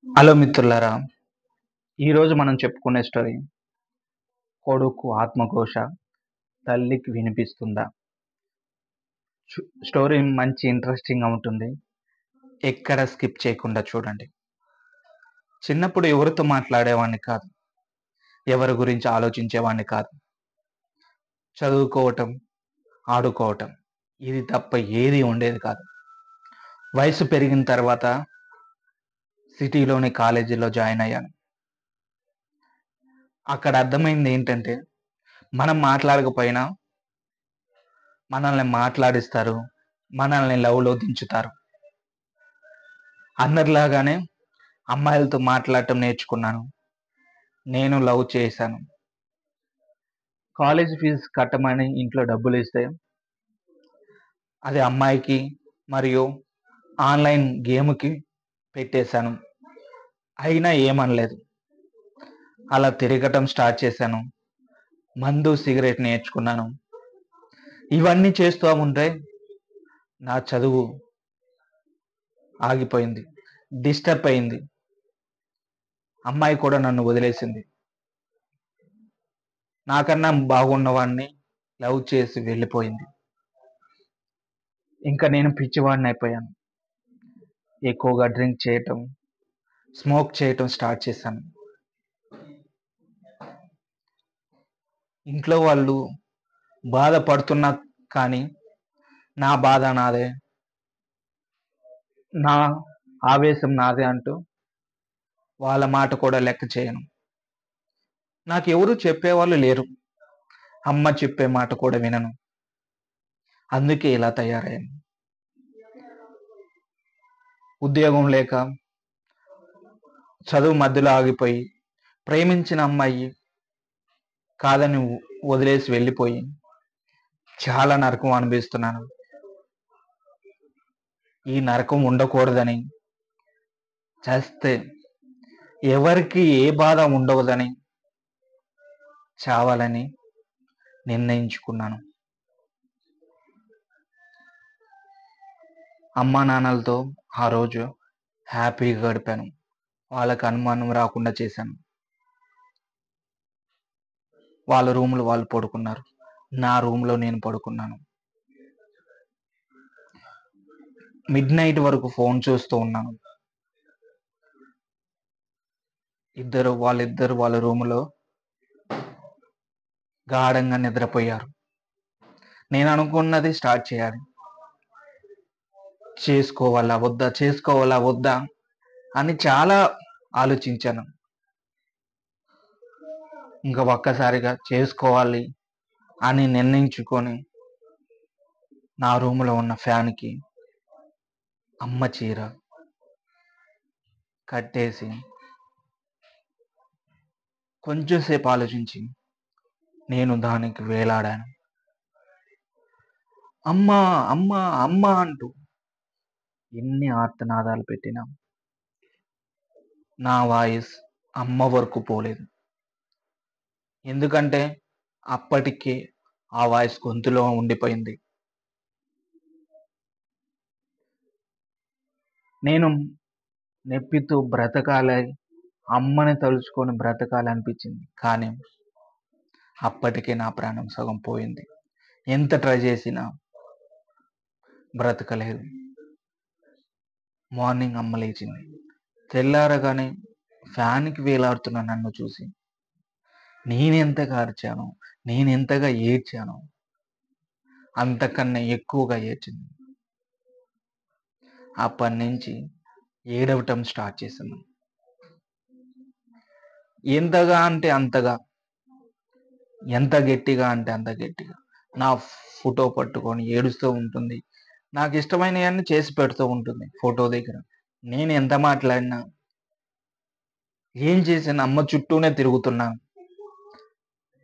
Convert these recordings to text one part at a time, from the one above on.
Hello మిత్రులారా! ఈరోజు మనం చెప్పుకునే స్టోరీ 'కొడుకు ఆత్మఘోష తల్లికి వినిపిస్తుందా'. స్టోరీ మంచి ఇంట్రెస్టింగ్‌గా ఉంటుంది. ఎక్కడ స్కిప్ చేయకుండా చూడండి. చిన్నప్పుడు ఎవరితో మాట్లాడేవాడిని కాదు. ఎవరి గురించి ఆలోచించేవాడిని కాదు. చదువుకోవటం, ఆడుకోవటం ఇది తప్ప ఏది ఉండేది కాదు. వయసు పెరిగిన తర్వాత సిటీలోని కాలేజీలో జాయిన్ అయ్యాను. అక్కడ అర్థమైంది ఏంటంటే, మనం మాట్లాడకపోయినా మనల్ని మాట్లాడిస్తారు. మనల్ని లవ్‌లో దించుతారు. అందరిలాగానే అమ్మాయిలతో మాట్లాడటం నేర్చుకున్నాను. నేను లవ్ చేశాను. కాలేజ్ ఫీజు కట్టమని ఇంట్లో డబ్బులిస్తే, అది అమ్మాయికి మరియు ఆన్‌లైన్ గేమ్‌కి పెట్టేశాను. అయినా ఏమనలేదు. అలా తిరగటం స్టార్ట్ చేశాను. మందు, సిగరెట్ నేర్చుకున్నాను. ఇవన్నీ చేస్తూ ఉంటే నా చదువు ఆగిపోయింది. డిస్టర్బ్ అయింది. అమ్మాయి కూడా నన్ను వదిలేసింది. నాకన్నా బాగున్నవాడిని లవ్ చేసి వెళ్ళిపోయింది. ఇంకా నేను పిచ్చివాడినయిపోయాను. ఎక్కువగా డ్రింక్ చేయటం, స్మోక్ చేయటం స్టార్ట్ చేశాను. ఇంట్లో వాళ్ళు బాధపడుతున్నా కానీ, నా బాధ నాదే, నా ఆవేశం నాదే అంటూ వాళ్ళ మాట కూడా లెక్క చేయను. నాకెవరు చెప్పేవాళ్ళు లేరు. అమ్మ చెప్పే మాట కూడా వినను. అందుకే ఇలా తయారయ్యాను. ఉద్యోగం లేక, చదువు మధ్యలో ఆగిపోయి, ప్రేమించిన అమ్మాయి కాదని వదిలేసి వెళ్ళిపోయి, చాలా నరకం అనుభవిస్తున్నాను. ఈ నరకం ఉండకూడదని, చస్తే ఎవరికి ఏ బాధ ఉండవదని, చావాలని నిర్ణయించుకున్నాను. అమ్మా నాన్నలతో ఆ రోజు హ్యాపీగా గడిపాను. వాళ్ళకి అనుమానం రాకుండా చేశాను. వాళ్ళ రూమ్‌లో వాళ్ళు పడుకున్నారు. నా రూమ్‌లో నేను పడుకున్నాను. మిడ్‌నైట్ వరకు ఫోన్ చూస్తూ ఉన్నాను. వాళ్ళిద్దరు వాళ్ళ రూమ్‌లో గాఢంగా నిద్రపోయారు. నేను అనుకున్నది స్టార్ట్ చేయాలి. చేసుకోవాలా వద్దా? చేసుకోవాలా వద్దా? అని చాలా ఆలోచించాను. ఇంక ఒక్కసారిగా చేసుకోవాలి అని నిర్ణయించుకొని, నా రూమ్‌లో ఉన్న ఫ్యాన్‌కి అమ్మ చీర కట్టేసి, కొంచెం సేపు ఆలోచించి, నేను దానికి వేలాడాను. అమ్మా! అమ్మా! అమ్మా! అంటూ ఎన్ని ఆర్తనాదాలు పెట్టినా, నా వాయిస్ అమ్మ వరకు పోలేదు. ఎందుకంటే, అప్పటికే ఆ వాయిస్ గొంతులో ఉండిపోయింది. నేను నొప్పితో బ్రతకాలి, అమ్మని తలుచుకొని బ్రతకాలనిపించింది. కానీ, అప్పటికే నా ప్రాణం సగం పోయింది. ఎంత ట్రై చేసినా బ్రతకలేదు. మార్నింగ్ అమ్మ లేచింది. తెల్లారగానే ఫ్యాన్‌కి వేలాడుతున్న నన్ను చూసి, నేనెంతగా అరిచానో, నేనెంతగా ఏడ్చానో, అంతకన్నా ఎక్కువగా ఏడ్చింది. అప్పటినుంచి ఏడవటం స్టార్ట్ చేశాను. ఎంతగా అంటే అంతగా, ఎంత గట్టిగా అంటే అంత గట్టిగా. నా ఫోటో పట్టుకొని ఏడుస్తూ ఉంటుంది. నాకిష్టమైనయన్నీ చేసి పెడుతూ ఉంటుంది ఫోటో దగ్గర. నేను ఎంత మాట్లాడినా, ఏం చేసినా అమ్మ చుట్టూనే తిరుగుతున్నాను.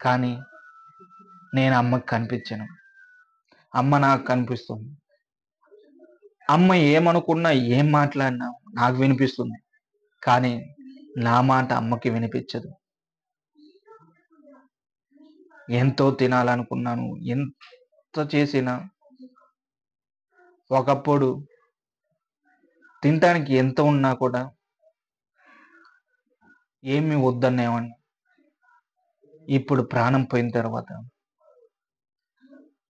కానీ నేను అమ్మకి కనిపించను. అమ్మ నాకు కనిపిస్తుంది. అమ్మ ఏమనుకున్నా, ఏం మాట్లాడినా నాకు వినిపిస్తుంది. కానీ నా మాట అమ్మకి వినిపించదు. ఎంతో తినాలనుకున్నాను. ఎంత చేసినా ఒకప్పుడు తినటానికి ఎంత ఉన్నా కూడా ఏమి వద్దనేవాడిని. ఇప్పుడు ప్రాణం పోయిన తర్వాత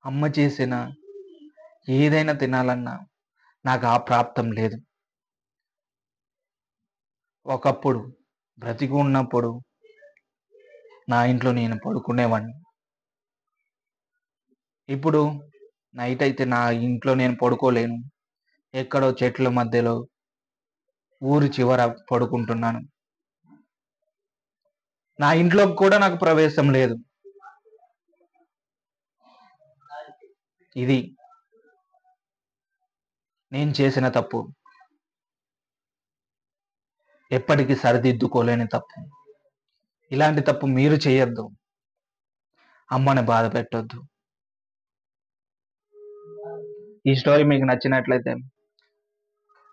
అమ్మ చేసిన ఏదైనా తినాలన్నా నాకు ఆ ప్రాప్తం లేదు. ఒకప్పుడు బ్రతికి ఉన్నప్పుడు నా ఇంట్లో నేను పడుకునేవాడిని. ఇప్పుడు నైట్ అయితే నా ఇంట్లో నేను పడుకోలేను. ఎక్కడో చెట్ల మధ్యలో ఊరి చివర పడుకుంటున్నాను. నా ఇంట్లోకి కూడా నాకు ప్రవేశం లేదు. ఇది నేను చేసిన తప్పు. ఎప్పటికీ సరిదిద్దుకోలేని తప్పు. ఇలాంటి తప్పు మీరు చేయొద్దు. అమ్మని బాధ పెట్టొద్దు. ఈ స్టోరీ మీకు నచ్చినట్లయితే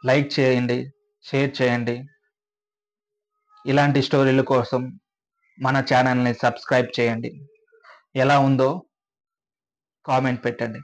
లైక్ చేయండి, షేర్ చేయండి. ఇలాంటి స్టోరీల కోసం మన ఛానల్ని సబ్స్క్రైబ్ చేయండి. ఎలా ఉందో కామెంట్ పెట్టండి.